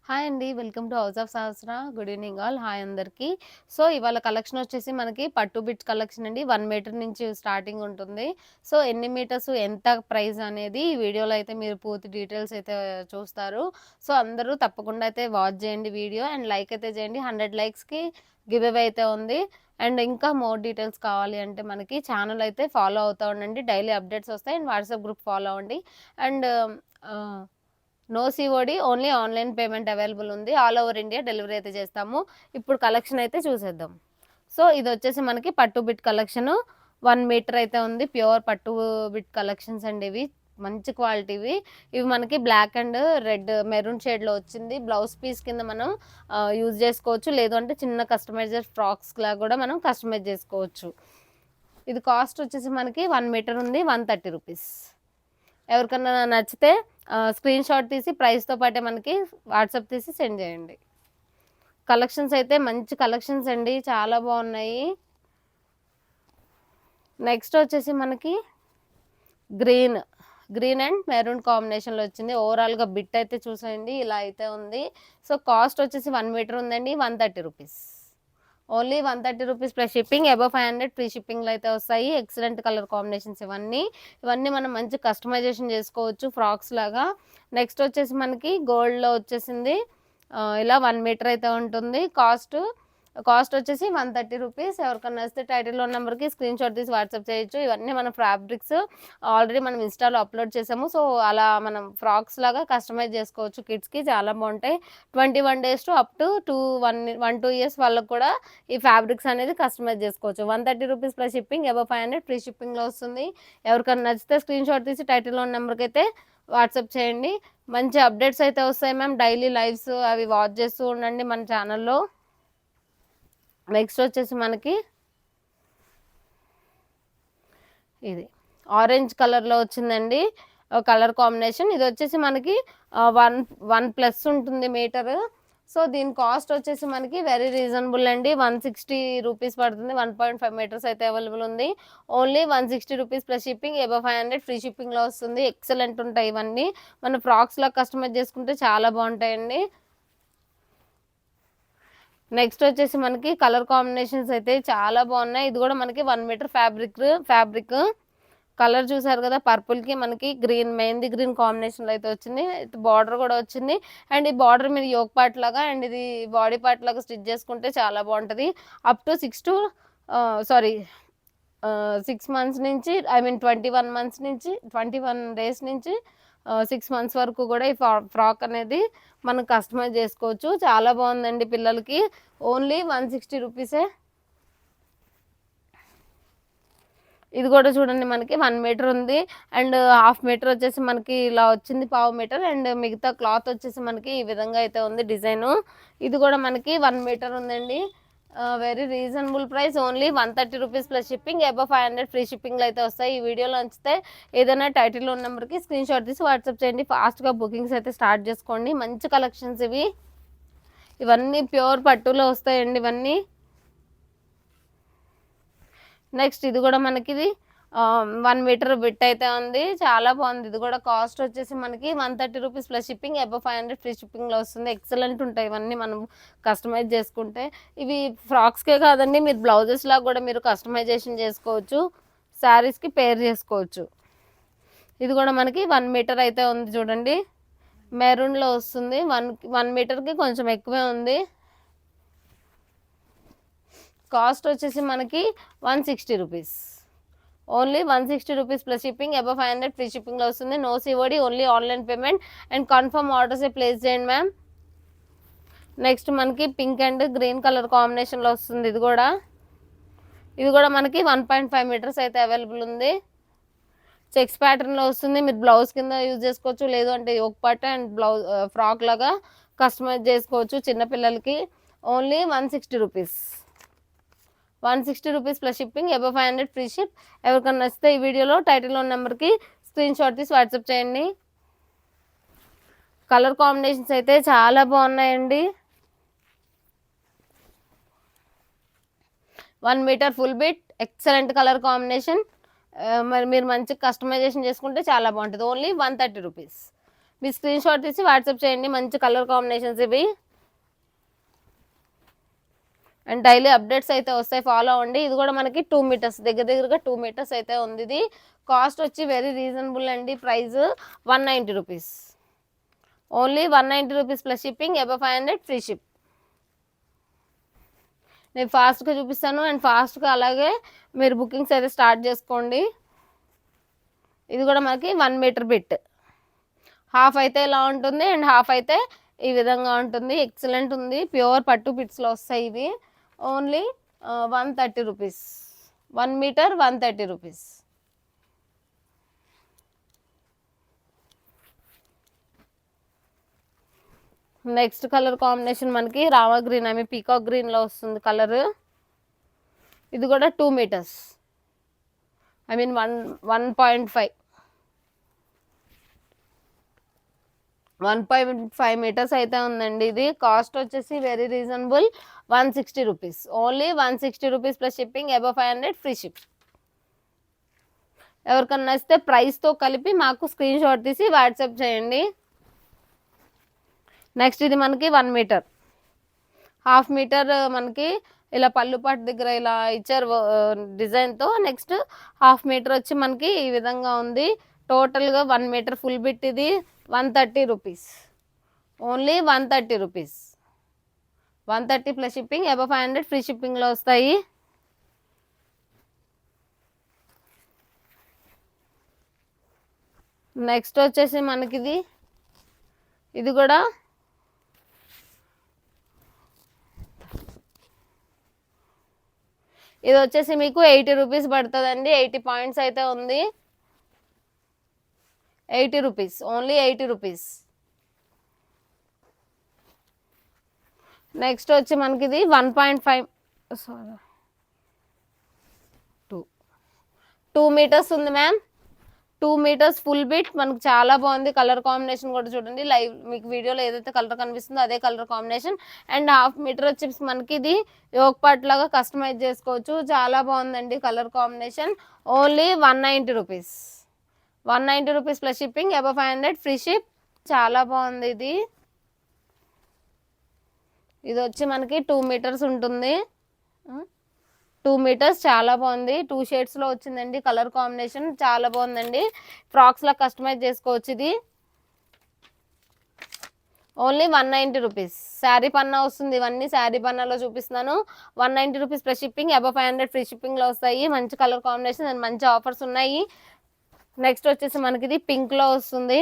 Hi అండి. Welcome to house of Sahasra. Good evening all. Hi అందరికీ. So, ఇవాళ collection వచ్చేసి మనకి పట్టు బిట్స్ కలెక్షన్ అండి. 1 మీటర్ నుంచి స్టార్టింగ్ ఉంటుంది. సో, ఎన్ని మీటర్స్, ఎంత ప్రైస్ అనేది ఈ వీడియోలో అయితే మీరు పూర్తి డీటెయిల్స్ అయితే చూస్తారు. సో, అందరూ తప్పకుండా అయితే వాచ్ చేయండి వీడియో అండ్ లైక్ అయితే చేయండి. 100 లైక్స్‌కి గివ్ అవే అయితే ఉంది. అండ్ ఇంకా మోర్ డీటెయిల్స్ కావాలి అంటే మనకి ఛానల్ అయితే ఫాలో అవుతా ఉండండి. డైలీ అప్డేట్స్ వస్తాయి. అండ్ వాట్సాప్ గ్రూప్ ఫాలో అవ్వండి. And no COD, only online payment available ఉంది. ఆల్ ఓవర్ ఇండియా డెలివరీ అయితే చేస్తాము. ఇప్పుడు కలెక్షన్ అయితే చూసేద్దాం. సో, ఇది వచ్చేసి మనకి పట్టు బిట్ కలెక్షన్ 1 మీటర్ అయితే ఉంది. ప్యూర్ పట్టు బిట్ కలెక్షన్స్ అండి ఇవి. మంచి క్వాలిటీవి. ఇవి మనకి బ్లాక్ అండ్ రెడ్ మెరూన్ షేడ్లో వచ్చింది. బ్లౌజ్ పీస్ కింద మనం యూజ్ చేసుకోవచ్చు. లేదు అంటే చిన్న కస్టమైజర్ ఫ్రాక్స్ లాగా కూడా మనం కస్టమైజ్ చేసుకోవచ్చు. ఇది కాస్ట్ వచ్చేసి మనకి 1 మీటర్ ఉంది, 130 రూపీస్. ఎవరికన్నా నచ్చితే స్క్రీన్ షాట్ తీసి ప్రైస్తో పాటే మనకి వాట్సాప్ తీసి సెండ్ చేయండి. కలెక్షన్స్ అయితే మంచి కలెక్షన్స్ అండి, చాలా బాగున్నాయి. నెక్స్ట్ వచ్చేసి మనకి గ్రీన్ అండ్ మెరూన్ కాంబినేషన్లో వచ్చింది. ఓవరాల్గా బిట్ అయితే చూసేయండి, ఇలా అయితే ఉంది. సో, కాస్ట్ వచ్చేసి 1 మీటర్ ఉందండి, 130 rupees. Only 130 rupees plus shipping. Above 500 free షిప్పింగ్లో అయితే వస్తాయి. ఎక్సలెంట్ కలర్ కాంబినేషన్స్ ఇవన్నీ మనం మంచి కస్టమైజేషన్ చేసుకోవచ్చు ఫ్రాక్స్ లాగా. నెక్స్ట్ వచ్చేసి మనకి గోల్డ్లో వచ్చేసింది. ఇలా 1 మీటర్ అయితే ఉంటుంది. కాస్ట్ వచ్చేసి 130 రూపీస్. ఎవరికన్నా వస్తే టైటిల్లో నెంబర్కి స్క్రీన్ షాట్ తీసి వాట్సాప్ చేయొచ్చు. ఇవన్నీ మన ఫ్యాబ్రిక్స్ ఆల్రెడీ మనం ఇన్స్టాలో అప్లోడ్ చేసాము. సో, అలా మనం ఫ్రాక్స్ లాగా కస్టమైజ్ చేసుకోవచ్చు. కిడ్స్కి చాలా బాగుంటాయి. 21 days to up to 2 years వాళ్ళకు కూడా ఈ ఫ్యాబ్రిక్స్ అనేది కస్టమైజ్ చేసుకోవచ్చు. 130 rupees plus shipping. Above 500 free షిప్పింగ్లో వస్తుంది. ఎవరికన్నా నచ్చితే స్క్రీన్ షాట్ తీసి టైటిల్లో నెంబర్కి అయితే వాట్సాప్ చేయండి. మంచి అప్డేట్స్ అయితే వస్తాయి మ్యామ్. డైలీ లైవ్స్ అవి వాచ్ చేస్తూ ఉండండి మన ఛానల్లో. నెక్స్ట్ వచ్చేసి మనకి ఇది ఆరెంజ్ కలర్లో వచ్చిందండి కలర్ కాంబినేషన్. ఇది వచ్చేసి మనకి 1+ ఉంటుంది మీటర్. సో, దీని కాస్ట్ వచ్చేసి మనకి వెరీ రీజనబుల్ అండి. 160 రూపీస్ పడుతుంది. 1.5 మీటర్స్ అయితే అవైలబుల్ ఉంది. Only 160 rupees plus shipping. Above 500 free షిప్పింగ్లో వస్తుంది. ఎక్సలెంట్ ఉంటాయి ఇవన్నీ. మన ఫ్రాక్స్లో కస్టమైజ్ చేసుకుంటే చాలా బాగుంటాయండి. నెక్స్ట్ వచ్చేసి మనకి కలర్ కాంబినేషన్స్ అయితే చాలా బాగున్నాయి. ఇది కూడా మనకి 1 మీటర్ ఫ్యాబ్రిక్ కలర్ చూసారు కదా. పర్పుల్కి మనకి మెహందీ గ్రీన్ కాంబినేషన్లో అయితే వచ్చింది. బార్డర్ కూడా వచ్చింది. అండ్ ఈ బార్డర్ మీరు యోక్ పార్ట్ లాగా అండ్ ఇది బాడీ పార్ట్ లాగా స్టిచ్ చేసుకుంటే చాలా బాగుంటుంది. అప్ టు 6 months నుంచి 21 months నుంచి 21 days నుంచి 6 months వరకు కూడా ఈ ఫ్రాక్ అనేది మనం కస్టమైజ్ చేసుకోవచ్చు. చాలా బాగుందండి పిల్లలకి. ఓన్లీ 160 రూపీసే. ఇది కూడా చూడండి మనకి 1 మీటర్ ఉంది. అండ్ హాఫ్ మీటర్ వచ్చేసి మనకి ఇలా వచ్చింది, పావు మీటర్. అండ్ మిగతా క్లాత్ వచ్చేసి మనకి ఈ విధంగా అయితే ఉంది డిజైను. ఇది కూడా మనకి 1 మీటర్ ఉందండి. Very reasonable price. Only 130 rupees plus shipping. Above 500 free షిప్పింగ్లో అయితే వస్తాయి. ఈ వీడియోలో నచ్చితే ఏదైనా టైటిల్లో ఉన్న నెంబర్కి స్క్రీన్ షాట్ తీసి వాట్సాప్ చేయండి. ఫాస్ట్గా బుకింగ్స్ అయితే స్టార్ట్ చేసుకోండి. మంచి కలెక్షన్స్ ఇవన్నీ ప్యూర్ పట్టులో వస్తాయండి ఇవన్నీ. నెక్స్ట్ ఇది కూడా మనకి 1 మీటర్ బిట్ అయితే ఉంది. చాలా బాగుంది. ఇది కూడా కాస్ట్ వచ్చేసి మనకి 130 rupees plus shipping. Above 500 free షిప్పింగ్లో వస్తుంది. ఎక్సలెంట్ ఉంటాయి ఇవన్నీ మనం కస్టమైజ్ చేసుకుంటే. ఇవి ఫ్రాక్స్కే కాదండి, మీరు బ్లౌజెస్ లాగా కూడా మీరు కస్టమైజేషన్ చేసుకోవచ్చు. శారీస్కి పేర్ చేసుకోవచ్చు. ఇది కూడా మనకి 1 మీటర్ అయితే ఉంది చూడండి. మెరూన్లో వస్తుంది. 1 మీటర్కి కొంచెం ఎక్కువే ఉంది. కాస్ట్ వచ్చేసి మనకి 160 rupees. Only 160 rupees plus shipping. Above 500 free షిప్పింగ్లో వస్తుంది. No COD, only online payment. And confirm orders place చేయండి మ్యామ్. నెక్స్ట్ మనకి పింక్ అండ్ గ్రీన్ కలర్ కాంబినేషన్లో వస్తుంది. ఇది కూడా మనకి 1.5 మీటర్స్ అయితే అవైలబుల్ ఉంది. చెక్స్ ప్యాటర్న్లో వస్తుంది. మీరు బ్లౌజ్ కింద యూజ్ చేసుకోవచ్చు. లేదు అంటే yoke part and blouse frock లాగా కస్టమైజ్ చేసుకోవచ్చు చిన్నపిల్లలకి. Only 160 rupees. 160 rupees plus shipping. Above 500 free ship. ఎవరికన్నా నచ్చితే ఈ వీడియోలో టైటిల్లో నెంబర్కి స్క్రీన్ షాట్ తీసి వాట్సాప్ చేయండి. కలర్ కాంబినేషన్స్ అయితే చాలా బాగున్నాయండి. 1 metre full bit, excellent colour combination. మరి మీరు మంచి కస్టమైజేషన్ చేసుకుంటే చాలా బాగుంటుంది. Only 130 rupees. మీ స్క్రీన్ షాట్ తీసి వాట్సాప్ చేయండి. మంచి కలర్ కాంబినేషన్స్ ఇవి. అండ్ డైలీ అప్డేట్స్ అయితే వస్తాయి, ఫాలో అవ్వండి. ఇది కూడా మనకి 2 మీటర్స్ దగ్గరగా 2 మీటర్స్ అయితే ఉంది. ఇది కాస్ట్ వచ్చి వెరీ రీజనబుల్ అండి. Price 190 rupees, only 190 rupees plus shipping, above 500 free ship. నేను ఫాస్ట్గా చూపిస్తాను అండ్ ఫాస్ట్గా అలాగే మీరు బుకింగ్స్ అయితే స్టార్ట్ చేసుకోండి. ఇది కూడా మనకి 1 మీటర్ బిట్, హాఫ్ అయితే ఇలా ఉంటుంది అండ్ హాఫ్ అయితే ఈ విధంగా ఉంటుంది. ఎక్సలెంట్ ఉంది, ప్యూర్ పట్టు బిట్స్లో వస్తాయి ఇవి. Only 130 rupees, 1 metre 130 rupees. Next colour combination మనకి Rama green, I mean peacock గ్రీన్లో వస్తుంది కలర్. ఇది కూడా 2 మీటర్స్, ఐ మీన్ 1.5 మీటర్స్ అయితే ఉందండి. ఇది కాస్ట్ వచ్చేసి very reasonable, 160 rupees, only 160 rupees plus shipping, above 500 free ship. ఎవరికన్నా ఇస్తే ప్రైస్తో కలిపి మాకు స్క్రీన్ షాట్ తీసి వాట్సాప్ చేయండి. నెక్స్ట్ ఇది మనకి 1 మీటర్, హాఫ్ మీటర్ మనకి ఇలా పళ్ళు పాటు దగ్గర ఇలా ఇచ్చారు డిజైన్తో. నెక్స్ట్ హాఫ్ మీటర్ వచ్చి మనకి ఈ విధంగా ఉంది. టోటల్గా 1 మీటర్ ఫుల్ బిట్. ఇది 130 rupees, only 130 rupees, 130 plus shipping, above 500 free షిప్పింగ్లో వస్తాయి. నెక్స్ట్ వచ్చేసి మనకి ఇది కూడా ఇది వచ్చేసి మీకు 80 రూపీస్ పడుతుందండి. 80 పాయింట్స్ అయితే ఉంది. 80 రూపీస్, ఓన్లీ 80 రూపీస్. నెక్స్ట్ వచ్చి మనకి ఇది 1.5 2 మీటర్స్ ఉంది మ్యామ్. 2 మీటర్స్ ఫుల్ బిట్, మనకు చాలా బాగుంది. కలర్ కాంబినేషన్ కూడా చూడండి, లైవ్ మీకు వీడియోలో ఏదైతే కలర్ కనిపిస్తుందో అదే colour combination. And half metre వచ్చి మనకి ఇది యోక్ పార్ట్ లాగా కస్టమైజ్ చేసుకోవచ్చు. చాలా బాగుందండి colour combination. Only 190 rupees, 190 rupees plus shipping, above 500 free ship. చాలా బాగుంది ఇది. ఇది వచ్చి మనకి 2 మీటర్స్ ఉంటుంది, 2 మీటర్స్. చాలా బాగుంది, 2 షేడ్స్లో వచ్చిందండి కలర్ కాంబినేషన్. చాలా బాగుందండి, ఫ్రాక్స్లా కస్టమైజ్ చేసుకోవచ్చు. ఇది ఓన్లీ 190 రూపీస్. శారీ పన్నా వస్తుంది, ఇవన్నీ శారీ పన్నాలో చూపిస్తున్నాను. 190 rupees plus shipping, above 500 free షిప్పింగ్లో వస్తాయి. మంచి కలర్ కాంబినేషన్ అండ్ మంచి ఆఫర్స్ ఉన్నాయి. నెక్స్ట్ వచ్చేసి మనకి ఇది పింక్లో వస్తుంది,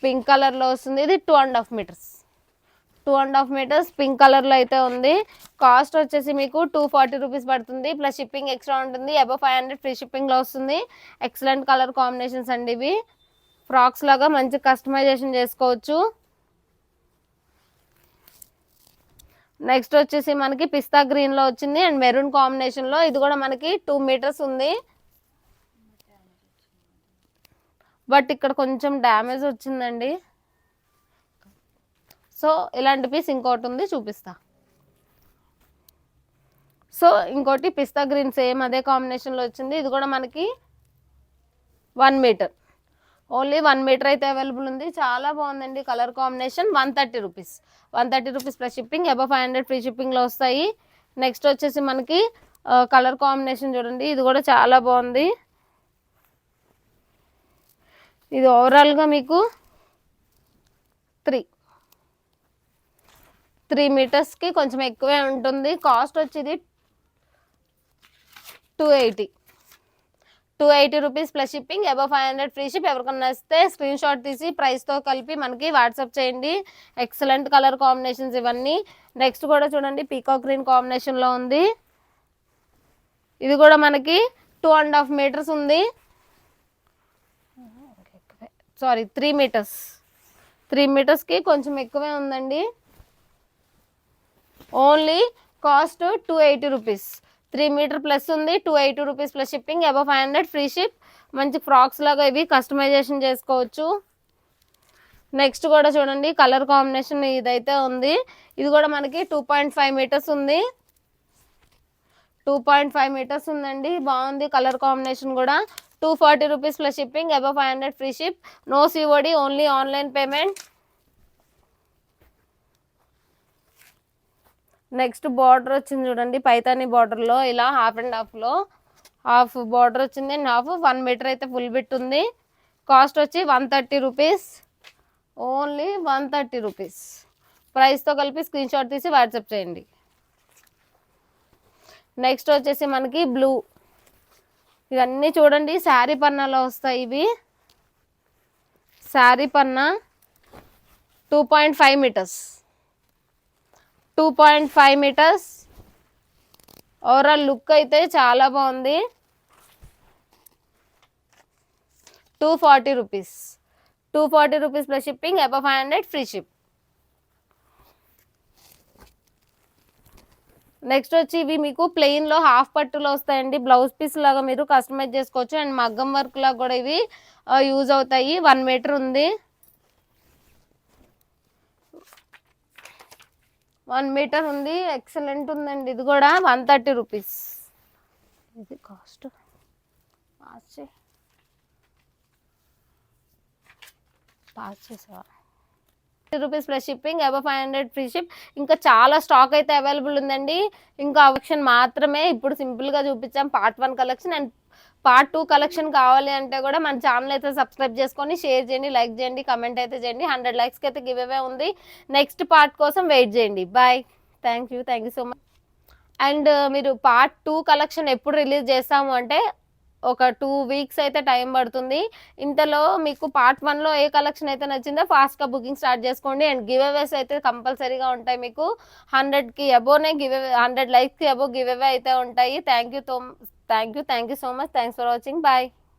పింక్ కలర్లో వస్తుంది. ఇది 2.5 మీటర్స్, 2.5 మీటర్స్ పింక్ కలర్లో అయితే ఉంది. కాస్ట్ వచ్చేసి మీకు 240 రూపీస్ పడుతుంది, ప్లస్ షిప్పింగ్ ఎక్స్ట్రా ఉంటుంది. అబవ్ 500 ఫ్రీ షిప్పింగ్లో వస్తుంది. ఎక్సలెంట్ కలర్ కాంబినేషన్స్ అండి ఇవి. ఫ్రాక్స్ లాగా మంచి కస్టమైజేషన్ చేసుకోవచ్చు. నెక్స్ట్ వచ్చేసి మనకి పిస్తా గ్రీన్లో వచ్చింది అండ్ మెరూన్ కాంబినేషన్లో. ఇది కూడా మనకి 2 మీటర్స్ ఉంది, బట్ ఇక్కడ కొంచెం డ్యామేజ్ వచ్చిందండి. సో ఇలాంటి పీస్ ఇంకోటి ఉంది, చూపిస్తా. సో ఇంకోటి పిస్తా గ్రీన్, సేమ్ అదే కాంబినేషన్లో వచ్చింది. ఇది కూడా మనకి 1 మీటర్, ఓన్లీ 1 మీటర్ అయితే అవైలబుల్ ఉంది. చాలా బాగుందండి colour combination. 130 rupees, 130 rupees plus shipping, above 500 free షిప్పింగ్లో వస్తాయి. నెక్స్ట్ వచ్చేసి మనకి కలర్ కాంబినేషన్ చూడండి, ఇది కూడా చాలా బాగుంది. ఇది ఓవరాల్గా మీకు 3 మీటర్స్కి కొంచెం ఎక్కువే ఉంటుంది. కాస్ట్ వచ్చేది 280 rupees plus shipping, above 500 free ship. ఎవరికన్నా వస్తే స్క్రీన్ షాట్ తీసి ప్రైస్తో కలిపి మనకి వాట్సాప్ చేయండి. ఎక్సలెంట్ కలర్ కాంబినేషన్స్ ఇవన్నీ. నెక్స్ట్ కూడా చూడండి, పీకాక్ గ్రీన్ కాంబినేషన్లో ఉంది. ఇది కూడా మనకి 2.5 మీటర్స్ ఉంది, సారీ 3 మీటర్స్, 3 మీటర్స్కి కొంచెం ఎక్కువే ఉందండి. Only cost 280 rupees, 3 metre plus ఉంది. 280 rupees plus shipping, above 500 free ship. మంచి ఫ్రాక్స్ లాగా ఇవి కస్టమైజేషన్ చేసుకోవచ్చు. నెక్స్ట్ కూడా చూడండి, కలర్ కాంబినేషన్ ఇదైతే ఉంది. ఇది కూడా మనకి 2.5 మీటర్స్ ఉంది, 2.5 మీటర్స్ ఉందండి. బాగుంది కలర్ కాంబినేషన్ కూడా. 240 rupees plus shipping, above 500 free ship. No COD, only online payment. Next border వచ్చింది చూడండి, పైతాని బార్డర్లో ఇలా హాఫ్ అండ్ హాఫ్లో హాఫ్ బార్డర్ వచ్చింది అండ్ హాఫ్ 1 మీటర్ అయితే ఫుల్ బిట్ ఉంది. కాస్ట్ వచ్చి 130 రూపీస్, ఓన్లీ 130 రూపీస్. ప్రైస్తో కలిపి స్క్రీన్ షాట్ తీసి వాట్సాప్ చేయండి. నెక్స్ట్ వచ్చేసి మనకి బ్లూ, ఇవన్నీ చూడండి శారీ పన్నాలో వస్తాయి. ఇవి శారీ పన్నా 2.5 మీటర్స్, 2.5 మీటర్స్. ఓవరాల్ లుక్ అయితే చాలా బాగుంది. 240 rupees, 240 rupees plus shipping, above 500 free ship. Next వచ్చి ఇవి మీకు ప్లెయిన్లో హాఫ్ పట్టులో వస్తాయండి. బ్లౌజ్ పీస్ లాగా మీరు కస్టమైజ్ చేసుకోవచ్చు అండ్ మగ్గం వర్క్ లాగా కూడా ఇవి యూజ్ అవుతాయి. 1 మీటర్ ఉంది, 1 మీటర్ ఉంది. ఎక్సలెంట్ ఉందండి. ఇది కూడా 130 రూపీస్. ఇది కాస్ట్ పాస్ చేసా rupees plus shipping, above 500 free ship. ఇంకా చాలా స్టాక్ అయితే అవైలబుల్ ఉందండి. ఇంకా ఆప్షన్ మాత్రమే ఇప్పుడు సింపుల్గా చూపించాం part 1 collection. And part 2 collection కావాలి అంటే కూడా మన ఛానల్ అయితే సబ్స్క్రైబ్ చేసుకొని షేర్ చేయండి, లైక్ చేయండి, కమెంట్ అయితే చేయండి. 100 లైక్స్కి అయితే గివ్ అవే ఉంది. నెక్స్ట్ పార్ట్ కోసం వెయిట్ చేయండి. Bye, thank you so much. And మీరు పార్ట్ 2 కలెక్షన్ ఎప్పుడు రిలీజ్ చేస్తాము అంటే ఒక 2 వీక్స్ అయితే టైం పడుతుంది. ఇంతలో మీకు పార్ట్ 1లో ఏ కలెక్షన్ అయితే నచ్చిందో ఫాస్ట్గా బుకింగ్ స్టార్ట్ చేసుకోండి. అండ్ గివ్ అవేస్ అయితే కంపల్సరీగా ఉంటాయి. మీకు 100కి అబోనే గివ్ అవే, 100 లైక్స్కి అబో గివ్ అవే అయితే ఉంటాయి. Thank you so much. Thanks for watching. Bye.